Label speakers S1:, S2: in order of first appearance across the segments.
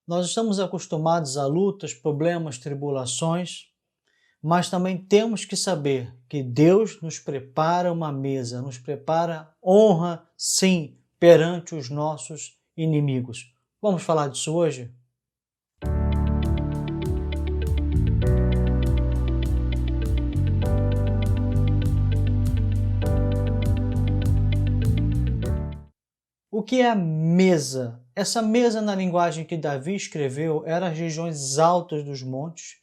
S1: Nós estamos acostumados a lutas, problemas, tribulações, mas também temos que saber que Deus nos prepara uma mesa, nos prepara honra, sim, perante os nossos inimigos. Vamos falar disso hoje? O que é a mesa? Essa mesa, na linguagem que Davi escreveu, era as regiões altas dos montes,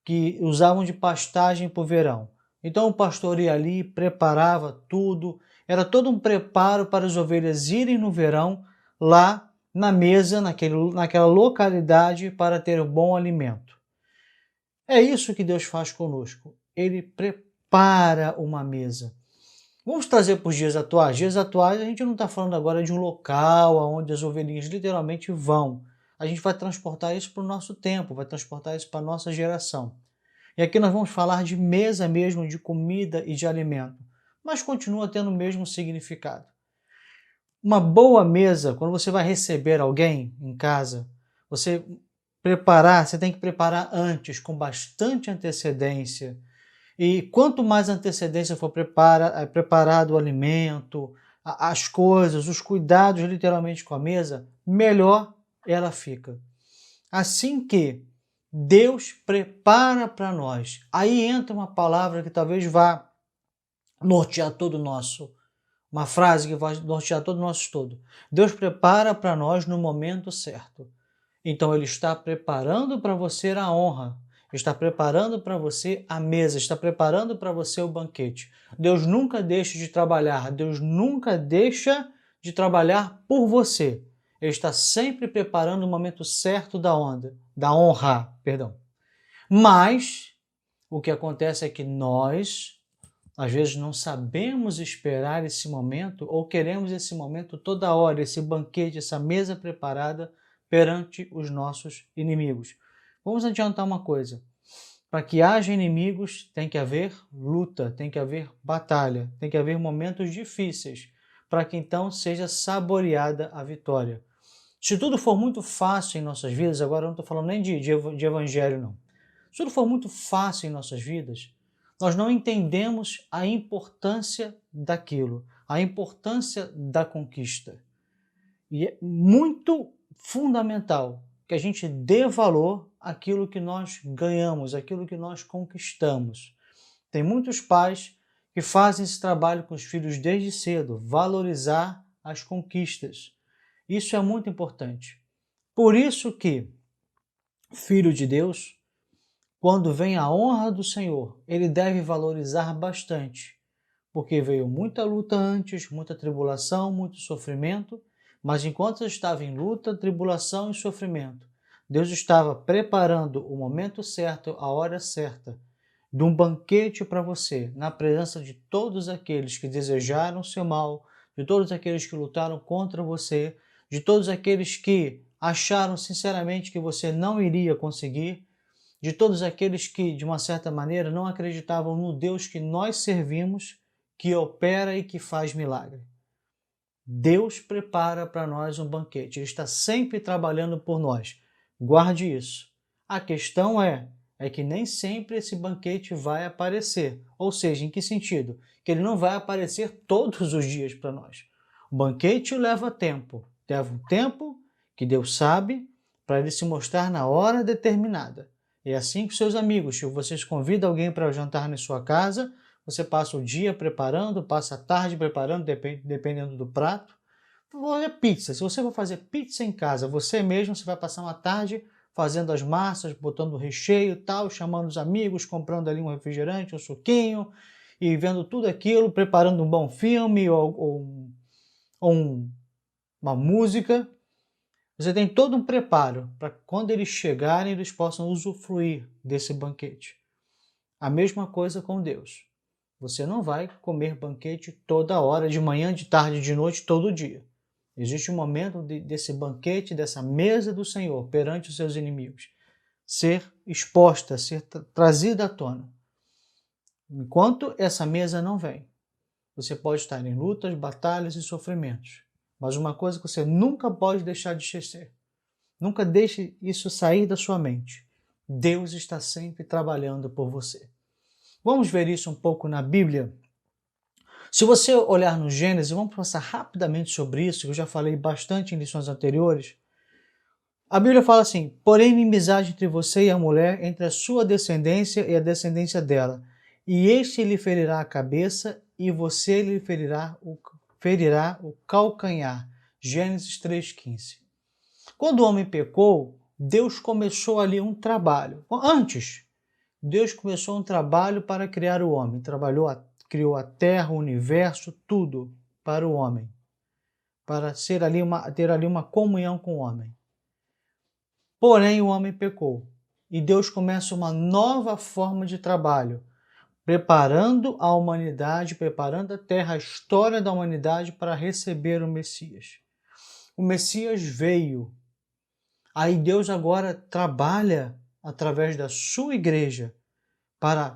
S1: que usavam de pastagem para o verão. Então o pastor ia ali, preparava tudo, era todo um preparo para as ovelhas irem no verão lá na mesa, naquela localidade, para ter um bom alimento. É isso que Deus faz conosco. Ele prepara uma mesa. Vamos trazer para os dias atuais. Dias atuais, a gente não está falando agora de um local onde as ovelhinhas literalmente vão. A gente vai transportar isso para o nosso tempo, vai transportar isso para a nossa geração. E aqui nós vamos falar de mesa mesmo, de comida e de alimento, mas continua tendo o mesmo significado. Uma boa mesa, quando você vai receber alguém em casa, você tem que preparar antes, com bastante antecedência. E quanto mais antecedência for preparado o alimento, as coisas, os cuidados literalmente com a mesa, melhor ela fica. Assim que Deus prepara para nós. Aí entra uma palavra que talvez vá nortear todo o nosso, uma frase que vai nortear todo o nosso estudo. Deus prepara para nós no momento certo. Então Ele está preparando para você a honra, está preparando para você a mesa, está preparando para você o banquete. Deus nunca deixa de trabalhar, Deus nunca deixa de trabalhar por você. Ele está sempre preparando o momento certo da honra. Mas o que acontece é que nós, às vezes, não sabemos esperar esse momento ou queremos esse momento toda hora, esse banquete, essa mesa preparada perante os nossos inimigos. Vamos adiantar uma coisa. Para que haja inimigos, tem que haver luta, tem que haver batalha, tem que haver momentos difíceis, para que então seja saboreada a vitória. Se tudo for muito fácil em nossas vidas, agora eu não estou falando nem de evangelho, não. Se tudo for muito fácil em nossas vidas, nós não entendemos a importância daquilo, a importância da conquista. E é muito fundamental que a gente dê valor àquilo que nós ganhamos, àquilo que nós conquistamos. Tem muitos pais que fazem esse trabalho com os filhos desde cedo, valorizar as conquistas. Isso é muito importante. Por isso que, filho de Deus, quando vem a honra do Senhor, ele deve valorizar bastante, porque veio muita luta antes, muita tribulação, muito sofrimento, mas enquanto eu estava em luta, tribulação e sofrimento, Deus estava preparando o momento certo, a hora certa, de um banquete para você, na presença de todos aqueles que desejaram o seu mal, de todos aqueles que lutaram contra você, de todos aqueles que acharam sinceramente que você não iria conseguir, de todos aqueles que, de uma certa maneira, não acreditavam no Deus que nós servimos, que opera e que faz milagre. Deus prepara para nós um banquete, Ele está sempre trabalhando por nós. Guarde isso. A questão é que nem sempre esse banquete vai aparecer. Ou seja, em que sentido? Que ele não vai aparecer todos os dias para nós. O banquete leva tempo. Leva um tempo que Deus sabe para ele se mostrar na hora determinada. É assim com seus amigos. Se vocês convidam alguém para jantar na sua casa, você passa o dia preparando, passa a tarde preparando, dependendo do prato. Vou fazer pizza. Se você for fazer pizza em casa, você mesmo, você vai passar uma tarde fazendo as massas, botando o recheio e tal, chamando os amigos, comprando ali um refrigerante, um suquinho, e vendo tudo aquilo, preparando um bom filme ou uma música. Você tem todo um preparo para quando eles chegarem, eles possam usufruir desse banquete. A mesma coisa com Deus. Você não vai comer banquete toda hora, de manhã, de tarde, de noite, todo dia. Existe um momento desse banquete, dessa mesa do Senhor perante os seus inimigos, ser exposta, ser trazida à tona. Enquanto essa mesa não vem, você pode estar em lutas, batalhas e sofrimentos. Mas uma coisa que você nunca pode deixar de esquecer Nunca deixe isso sair da sua mente. Deus está sempre trabalhando por você. Vamos ver isso um pouco na Bíblia? Se você olhar no Gênesis, vamos passar rapidamente sobre isso, que eu já falei bastante em lições anteriores. A Bíblia fala assim: porém, inimizade entre você e a mulher, entre a sua descendência e a descendência dela, e este lhe ferirá a cabeça, e você lhe ferirá o calcanhar. Gênesis 3,15. Quando o homem pecou, Deus começou ali um trabalho. Antes, Deus começou um trabalho para criar o homem. Criou a terra, o universo, tudo para o homem, para ter ali uma comunhão com o homem. Porém, o homem pecou e Deus começa uma nova forma de trabalho, preparando a humanidade, preparando a terra, a história da humanidade para receber o Messias. O Messias veio. Aí Deus agora trabalha através da sua igreja,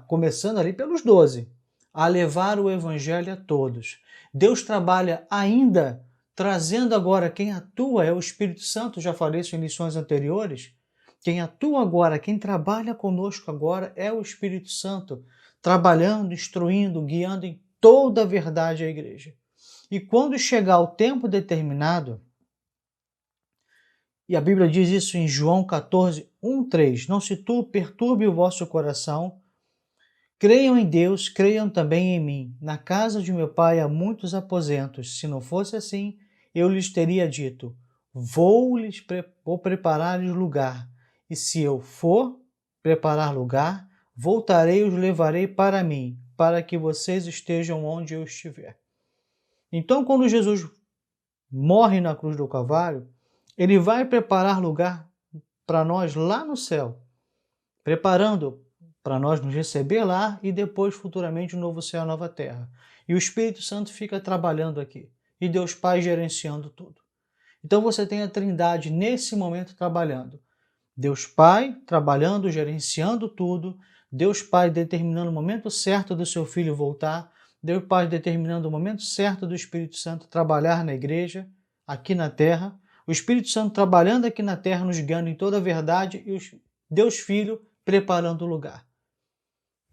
S1: começando ali pelos 12, a levar o evangelho a todos. Deus trabalha ainda trazendo agora quem atua é o Espírito Santo, já falei isso em lições anteriores. Quem atua agora, quem trabalha conosco agora é o Espírito Santo, trabalhando, instruindo, guiando em toda a verdade a igreja. E quando chegar o tempo determinado, e a Bíblia diz isso em João 14, 1-3, não se perturbe o vosso coração, creiam em Deus, creiam também em mim. Na casa de meu pai há muitos aposentos. Se não fosse assim, eu lhes teria dito, vou preparar-lhes lugar. E se eu for preparar lugar, voltarei e os levarei para mim, para que vocês estejam onde eu estiver. Então, quando Jesus morre na cruz do Calvário, ele vai preparar lugar para nós lá no céu, preparando para nós nos receber lá e depois futuramente um novo céu e nova terra. E o Espírito Santo fica trabalhando aqui e Deus Pai gerenciando tudo. Então você tem a Trindade nesse momento trabalhando. Deus Pai trabalhando, gerenciando tudo, Deus Pai determinando o momento certo do seu Filho voltar, Deus Pai determinando o momento certo do Espírito Santo trabalhar na igreja, aqui na terra, o Espírito Santo trabalhando aqui na terra, nos guiando em toda a verdade e Deus Filho preparando o lugar.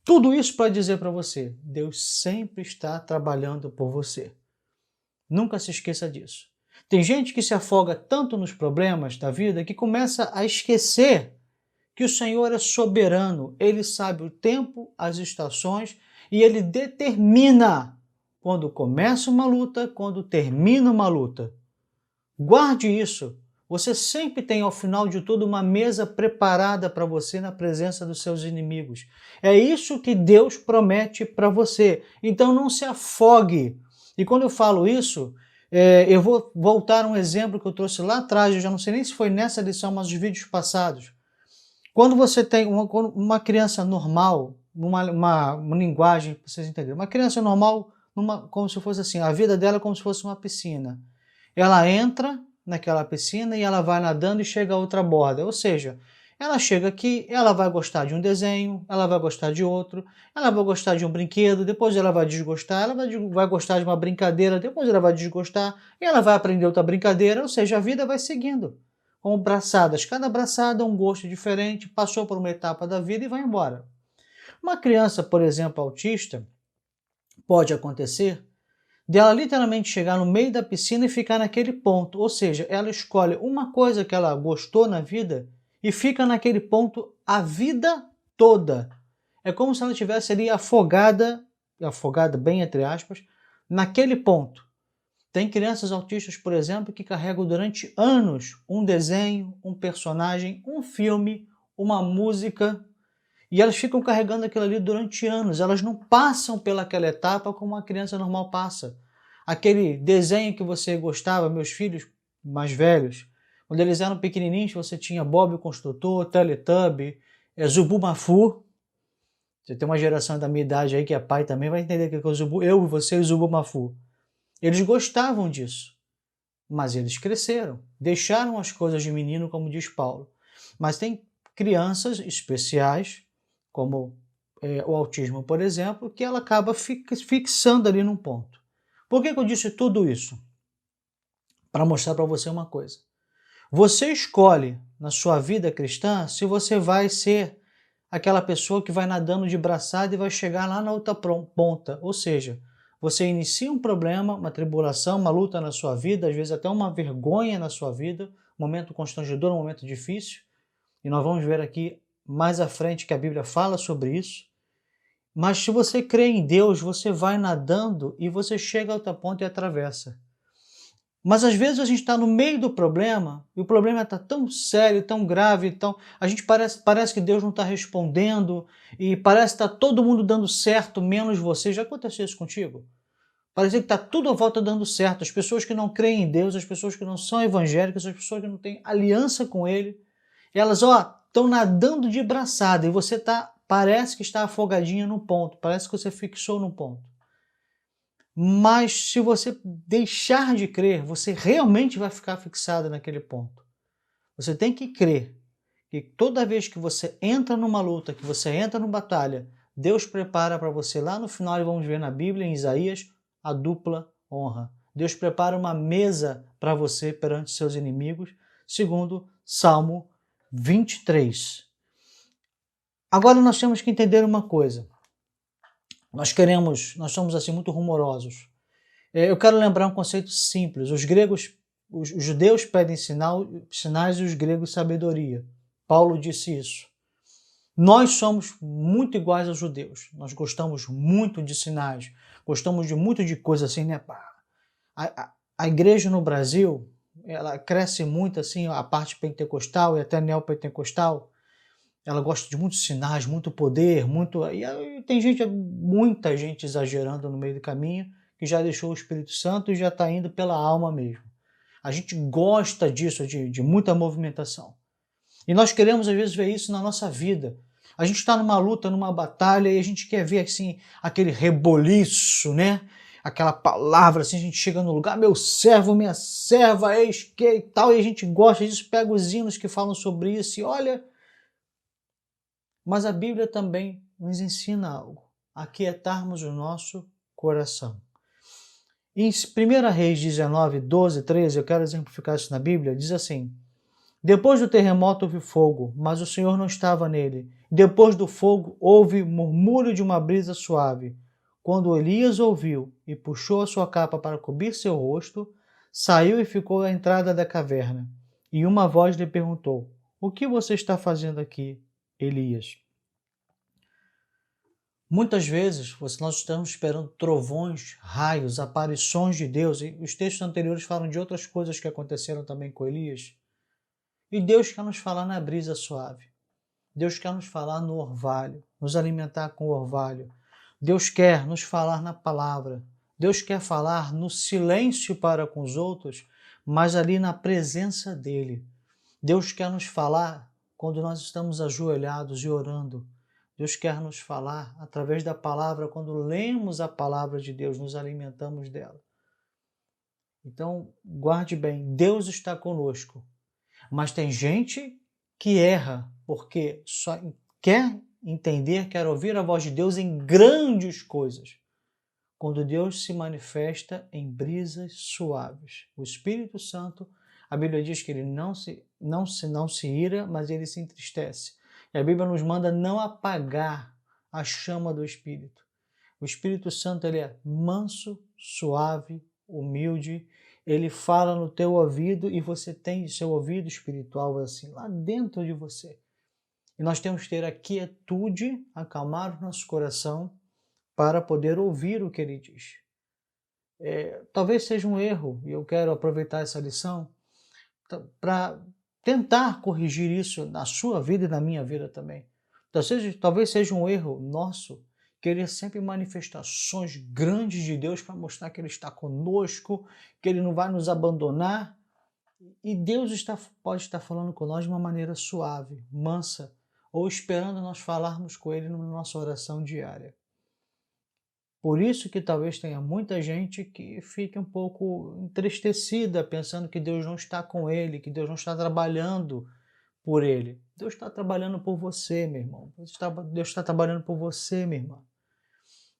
S1: Tudo isso para dizer para você, Deus sempre está trabalhando por você. Nunca se esqueça disso. Tem gente que se afoga tanto nos problemas da vida que começa a esquecer que o Senhor é soberano. Ele sabe o tempo, as estações e Ele determina quando começa uma luta, quando termina uma luta. Guarde isso. Você sempre tem ao final de tudo uma mesa preparada para você na presença dos seus inimigos. É isso que Deus promete para você. Então não se afogue. E quando eu falo isso, eu vou voltar a um exemplo que eu trouxe lá atrás, eu já não sei nem se foi nessa lição, mas os vídeos passados. Quando você tem uma criança normal, uma linguagem, para vocês entenderem, uma criança normal, como se fosse assim, a vida dela é como se fosse uma piscina. Ela entra naquela piscina e ela vai nadando e chega a outra borda. Ou seja, ela chega aqui, ela vai gostar de um desenho, ela vai gostar de outro, ela vai gostar de um brinquedo, depois ela vai desgostar, ela vai gostar de uma brincadeira, depois ela vai desgostar, e ela vai aprender outra brincadeira, ou seja, a vida vai seguindo. Com braçadas, cada braçada é um gosto diferente, passou por uma etapa da vida e vai embora. Uma criança, por exemplo, autista, pode acontecer dela literalmente chegar no meio da piscina e ficar naquele ponto. Ou seja, ela escolhe uma coisa que ela gostou na vida e fica naquele ponto a vida toda. É como se ela estivesse ali afogada bem entre aspas, naquele ponto. Tem crianças autistas, por exemplo, que carregam durante anos um desenho, um personagem, um filme, uma música, e elas ficam carregando aquilo ali durante anos. Elas não passam pelaquela etapa como uma criança normal passa. Aquele desenho que você gostava, meus filhos mais velhos, quando eles eram pequenininhos, você tinha Bob o Construtor, Teletubby, Zubumafu. Você tem uma geração da minha idade aí que é pai também, vai entender o que é o Zubu. Eu, você e o Zubumafu. Eles gostavam disso, mas eles cresceram, deixaram as coisas de menino, como diz Paulo. Mas tem crianças especiais, como o autismo, por exemplo, que ela acaba fixando ali num ponto. Por que eu disse tudo isso? Para mostrar para você uma coisa. Você escolhe na sua vida cristã se você vai ser aquela pessoa que vai nadando de braçada e vai chegar lá na outra ponta. Ou seja, você inicia um problema, uma tribulação, uma luta na sua vida, às vezes até uma vergonha na sua vida, um momento constrangedor, um momento difícil. E nós vamos ver aqui mais à frente que a Bíblia fala sobre isso. Mas se você crê em Deus, você vai nadando e você chega a outra ponta e atravessa. Mas às vezes a gente está no meio do problema e o problema está tão sério, tão grave, a gente parece que Deus não está respondendo e parece que está todo mundo dando certo, menos você. Já aconteceu isso contigo? Parece que está tudo à volta dando certo. As pessoas que não creem em Deus, as pessoas que não são evangélicas, as pessoas que não têm aliança com Ele, elas estão nadando de braçada e você parece que está afogadinha no ponto, parece que você fixou no ponto. Mas se você deixar de crer, você realmente vai ficar fixado naquele ponto. Você tem que crer que toda vez que você entra numa luta, que você entra numa batalha, Deus prepara para você lá no final, e vamos ver na Bíblia, em Isaías, a dupla honra. Deus prepara uma mesa para você perante seus inimigos, segundo Salmo 23. Agora nós temos que entender uma coisa. Nós somos assim muito rumorosos. Eu quero lembrar um conceito simples. Os judeus pedem sinais e os gregos sabedoria. Paulo disse isso. Nós somos muito iguais aos judeus. Nós gostamos muito de sinais, gostamos de muito de coisas assim, né? A igreja no Brasil, ela cresce muito assim, a parte pentecostal e até neopentecostal. Ela gosta de muitos sinais, muito poder, e aí tem muita gente exagerando no meio do caminho, que já deixou o Espírito Santo e já está indo pela alma mesmo. A gente gosta disso, de muita movimentação. E nós queremos às vezes ver isso na nossa vida. A gente está numa luta, numa batalha, e a gente quer ver assim, aquele reboliço, né? Aquela palavra, assim, a gente chega no lugar, meu servo, minha serva, eis que e tal, e a gente gosta disso, pega os hinos que falam sobre isso e olha. Mas a Bíblia também nos ensina algo, aquietarmos o nosso coração. Em 1 Reis 19, 12, 13, eu quero exemplificar isso na Bíblia, diz assim: depois do terremoto houve fogo, mas o Senhor não estava nele. Depois do fogo houve murmúrio de uma brisa suave. Quando Elias ouviu e puxou a sua capa para cobrir seu rosto, saiu e ficou à entrada da caverna. E uma voz lhe perguntou: o que você está fazendo aqui, Elias? Muitas vezes nós estamos esperando trovões, raios, aparições de Deus, e os textos anteriores falam de outras coisas que aconteceram também com Elias. E Deus quer nos falar na brisa suave. Deus quer nos falar no orvalho, nos alimentar com o orvalho. Deus quer nos falar na palavra. Deus quer falar no silêncio para com os outros, mas ali na presença dEle. Deus quer nos falar quando nós estamos ajoelhados e orando. Deus quer nos falar através da palavra, quando lemos a palavra de Deus, nos alimentamos dela. Então, guarde bem, Deus está conosco. Mas tem gente que erra porque só quer entender, quer ouvir a voz de Deus em grandes coisas. Quando Deus se manifesta em brisas suaves. O Espírito Santo, a Bíblia diz que ele não se ira, mas ele se entristece. E a Bíblia nos manda não apagar a chama do Espírito. O Espírito Santo ele é manso, suave, humilde. Ele fala no teu ouvido e você tem seu ouvido espiritual assim, lá dentro de você. E nós temos que ter a quietude, acalmar o nosso coração para poder ouvir o que ele diz. Talvez seja um erro, e eu quero aproveitar essa lição para tentar corrigir isso na sua vida e na minha vida também. Talvez seja um erro nosso querer sempre manifestações grandes de Deus para mostrar que Ele está conosco, que Ele não vai nos abandonar. E Deus pode estar falando com nós de uma maneira suave, mansa, ou esperando nós falarmos com Ele na nossa oração diária. Por isso que talvez tenha muita gente que fique um pouco entristecida, pensando que Deus não está com ele, que Deus não está trabalhando por ele. Deus está trabalhando por você, meu irmão. Deus está trabalhando por você, minha irmã.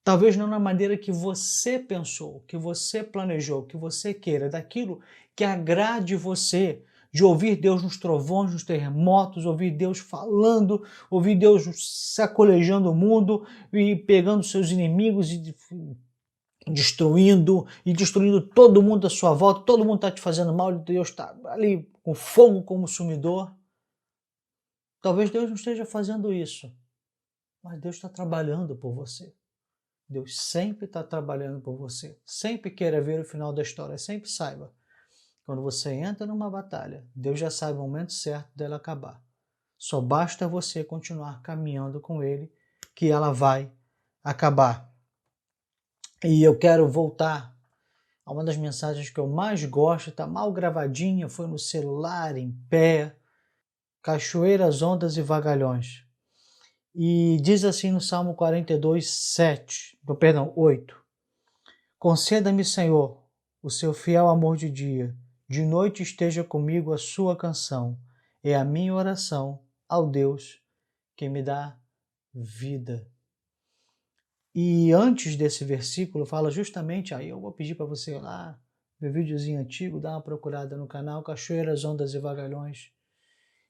S1: Talvez não na maneira que você pensou, que você planejou, que você queira, daquilo que agrade você, de ouvir Deus nos trovões, nos terremotos, ouvir Deus falando, ouvir Deus sacolejando o mundo e pegando seus inimigos e destruindo todo mundo à sua volta, todo mundo está te fazendo mal, e Deus está ali com fogo consumidor. Talvez Deus não esteja fazendo isso, mas Deus está trabalhando por você. Deus sempre está trabalhando por você. Sempre queira ver o final da história, sempre saiba. Quando você entra numa batalha, Deus já sabe o momento certo dela acabar. Só basta você continuar caminhando com Ele, que ela vai acabar. E eu quero voltar a uma das mensagens que eu mais gosto, está mal gravadinha, foi no celular, em pé, cachoeiras, ondas e vagalhões. E diz assim no Salmo 42, 8. Conceda-me, Senhor, o seu fiel amor de noite esteja comigo a sua canção, é a minha oração ao Deus que me dá vida. E antes desse versículo fala justamente, aí eu vou pedir para você ir lá, meu videozinho antigo, dar uma procurada no canal Cachoeiras, Ondas e Vagalhões,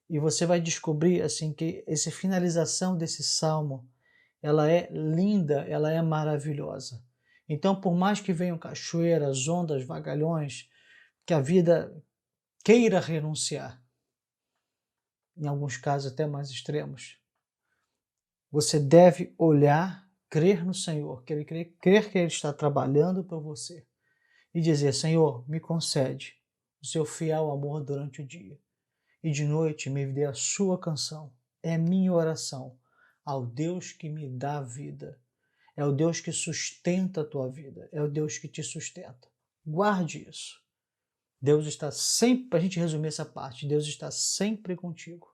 S1: e você vai descobrir assim que essa finalização desse salmo, ela é linda, ela é maravilhosa. Então, por mais que venham cachoeiras, ondas, vagalhões, que a vida queira renunciar, em alguns casos até mais extremos, você deve olhar, crer no Senhor, crer que Ele está trabalhando por você e dizer, Senhor, me concede o seu fiel amor durante o dia e de noite me dê a sua canção. É minha oração ao Deus que me dá vida. É o Deus que sustenta a tua vida. É o Deus que te sustenta. Guarde isso. Deus está sempre, para a gente resumir essa parte, Deus está sempre contigo.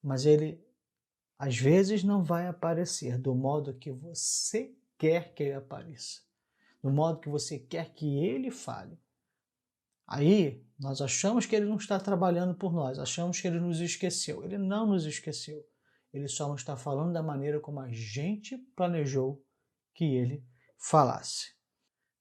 S1: Mas Ele, às vezes, não vai aparecer do modo que você quer que Ele apareça. Do modo que você quer que Ele fale. Aí, nós achamos que Ele não está trabalhando por nós, achamos que Ele nos esqueceu. Ele não nos esqueceu. Ele só não está falando da maneira como a gente planejou que Ele falasse.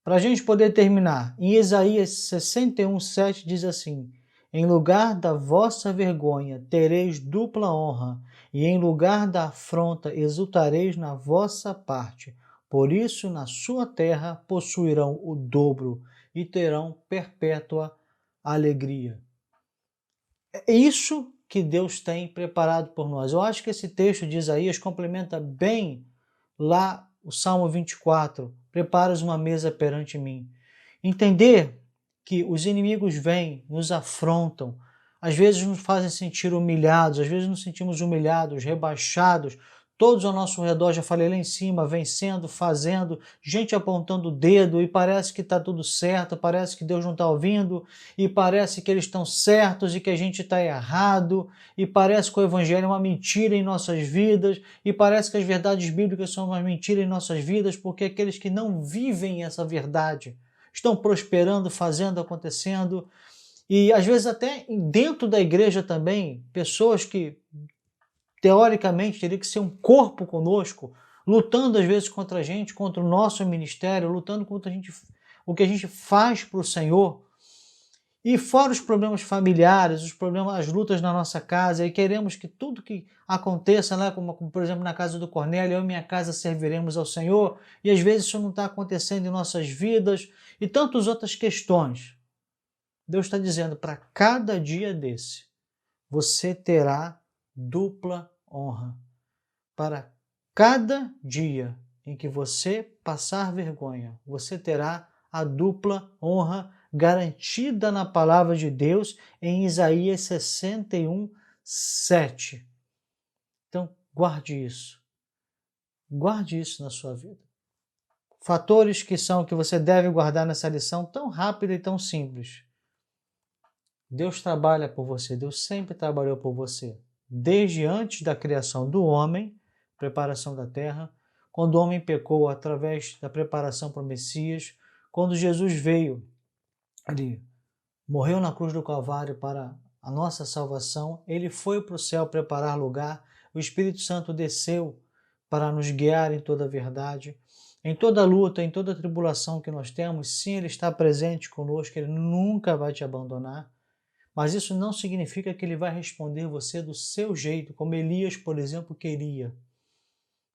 S1: Para a gente poder terminar, em Isaías 61, 7 diz assim, em lugar da vossa vergonha tereis dupla honra, e em lugar da afronta exultareis na vossa parte. Por isso, na sua terra possuirão o dobro e terão perpétua alegria. É isso que Deus tem preparado por nós. Eu acho que esse texto de Isaías complementa bem lá o Salmo 24, preparas uma mesa perante mim. Entender que os inimigos vêm, nos afrontam, às vezes nos fazem sentir humilhados, às vezes nos sentimos humilhados, rebaixados, todos ao nosso redor, já falei lá em cima, vencendo, fazendo, gente apontando o dedo e parece que está tudo certo, parece que Deus não está ouvindo e parece que eles estão certos e que a gente está errado e parece que o Evangelho é uma mentira em nossas vidas e parece que as verdades bíblicas são uma mentira em nossas vidas porque aqueles que não vivem essa verdade estão prosperando, fazendo, acontecendo e às vezes até dentro da igreja também, pessoas que teoricamente teria que ser um corpo conosco, lutando às vezes contra a gente, contra o nosso ministério, lutando contra o que a gente faz para o Senhor. E fora os problemas familiares, os problemas, as lutas na nossa casa, e queremos que tudo que aconteça, né, como por exemplo na casa do Cornélio, eu e minha casa serviremos ao Senhor, e às vezes isso não está acontecendo em nossas vidas, e tantas outras questões. Deus está dizendo, para cada dia desse, você terá dupla honra. Para cada dia em que você passar vergonha, você terá a dupla honra garantida na palavra de Deus em Isaías 61, 7. Então, guarde isso. Guarde isso na sua vida. Fatores que você deve guardar nessa lição tão rápida e tão simples. Deus trabalha por você, Deus sempre trabalhou por você. Desde antes da criação do homem, preparação da terra, quando o homem pecou através da preparação para o Messias, quando Jesus veio, ele morreu na cruz do Calvário para a nossa salvação, ele foi para o céu preparar lugar, o Espírito Santo desceu para nos guiar em toda a verdade. Em toda luta, em toda tribulação que nós temos, sim, Ele está presente conosco, Ele nunca vai te abandonar. Mas isso não significa que ele vai responder você do seu jeito, como Elias, por exemplo, queria.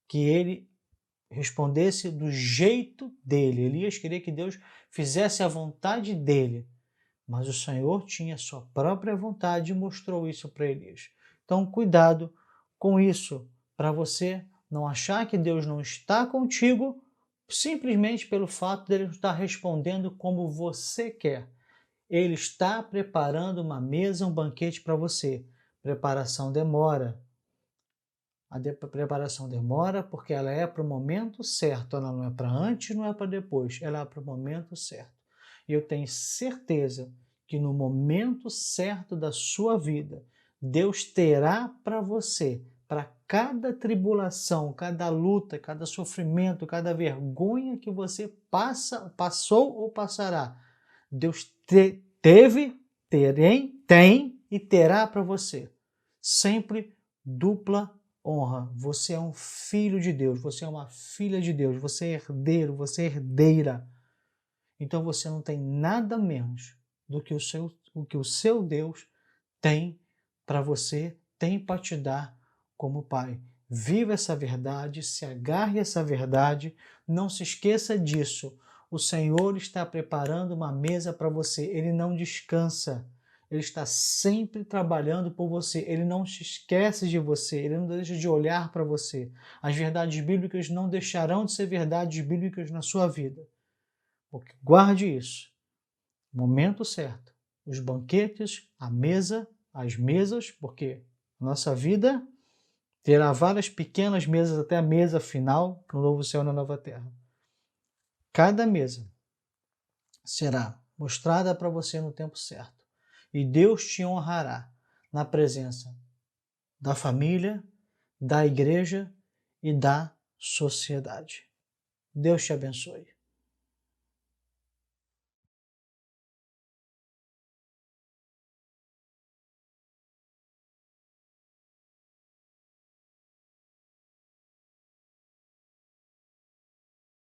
S1: Que ele respondesse do jeito dele. Elias queria que Deus fizesse a vontade dele. Mas o Senhor tinha sua própria vontade e mostrou isso para Elias. Então, cuidado com isso, para você não achar que Deus não está contigo simplesmente pelo fato dele estar respondendo como você quer. Ele está preparando uma mesa, um banquete para você. Preparação demora. A preparação demora porque ela é para o momento certo. Ela não é para antes, não é para depois. Ela é para o momento certo. E eu tenho certeza que no momento certo da sua vida, Deus terá para você, para cada tribulação, cada luta, cada sofrimento, cada vergonha que você passou ou passará, Deus teve, tem e terá para você. Sempre dupla honra. Você é um filho de Deus, você é uma filha de Deus, você é herdeiro, você é herdeira. Então você não tem nada menos do que o seu Deus tem para você, tem para te dar como Pai. Viva essa verdade, se agarre a essa verdade, não se esqueça disso. O Senhor está preparando uma mesa para você, Ele não descansa. Ele está sempre trabalhando por você, Ele não se esquece de você, Ele não deixa de olhar para você. As verdades bíblicas não deixarão de ser verdades bíblicas na sua vida. Porque guarde isso. Momento certo. Os banquetes, a mesa, as mesas, porque a nossa vida terá várias pequenas mesas até a mesa final no novo céu e na nova terra. Cada mesa será mostrada para você no tempo certo. E Deus te honrará na presença da família, da igreja e da sociedade. Deus te abençoe.